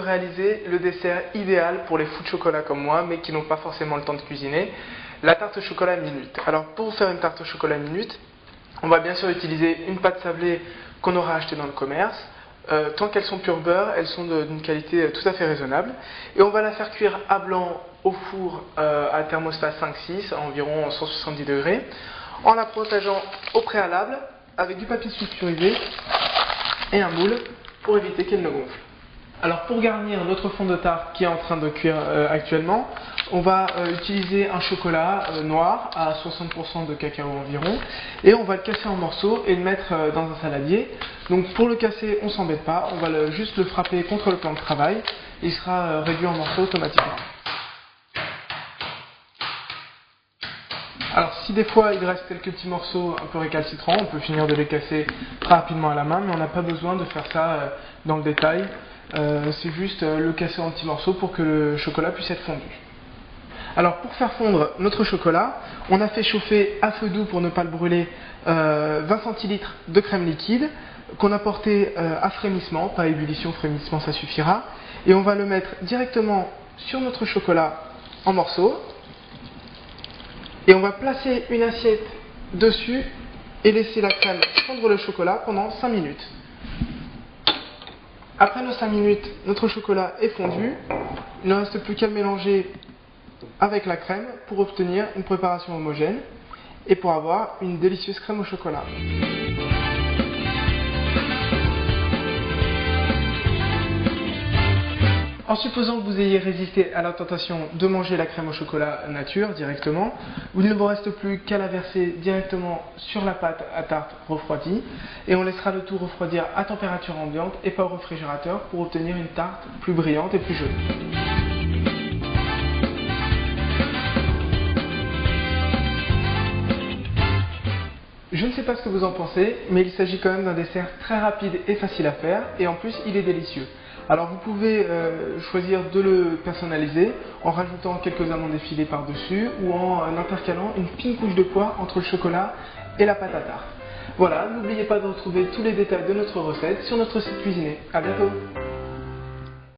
réaliser le dessert idéal pour les fous de chocolat comme moi, mais qui n'ont pas forcément le temps de cuisiner, la tarte au chocolat minute. Alors pour faire une tarte au chocolat minute, on va bien sûr utiliser une pâte sablée qu'on aura achetée dans le commerce. Tant qu'elles sont pur beurre, elles sont d'une qualité tout à fait raisonnable. Et on va la faire cuire à blanc au four à thermostat 5-6 à environ 170 degrés, en la protégeant au préalable avec du papier sulfurisé et un moule pour éviter qu'elle ne gonfle. Alors pour garnir notre fond de tarte qui est en train de cuire actuellement, on va utiliser un chocolat noir à 60% de cacao environ, et on va le casser en morceaux et le mettre dans un saladier. Donc pour le casser, on s'embête pas, on va juste le frapper contre le plan de travail, il sera réduit en morceaux automatiquement. Alors si des fois il reste quelques petits morceaux un peu récalcitrants, on peut finir de les casser très rapidement à la main, mais on n'a pas besoin de faire ça dans le détail. C'est juste le casser en petits morceaux pour que le chocolat puisse être fondu. Alors pour faire fondre notre chocolat, on a fait chauffer à feu doux pour ne pas le brûler 20 centilitres de crème liquide qu'on a porté à frémissement, pas à ébullition, frémissement ça suffira, et on va le mettre directement sur notre chocolat en morceaux. Et on va placer une assiette dessus et laisser la crème fondre le chocolat pendant 5 minutes. Après nos 5 minutes, notre chocolat est fondu. Il ne reste plus qu'à le mélanger avec la crème pour obtenir une préparation homogène et pour avoir une délicieuse crème au chocolat. En supposant que vous ayez résisté à la tentation de manger la crème au chocolat nature directement, il ne vous reste plus qu'à la verser directement sur la pâte à tarte refroidie, et on laissera le tout refroidir à température ambiante et pas au réfrigérateur pour obtenir une tarte plus brillante et plus jolie. Je ne sais pas ce que vous en pensez, mais il s'agit quand même d'un dessert très rapide et facile à faire, et en plus il est délicieux. Alors vous pouvez choisir de le personnaliser en rajoutant quelques amandes effilées par-dessus ou en intercalant une fine couche de pois entre le chocolat et la pâte à tarte. Voilà, n'oubliez pas de retrouver tous les détails de notre recette sur notre site cuisinier. À bientôt!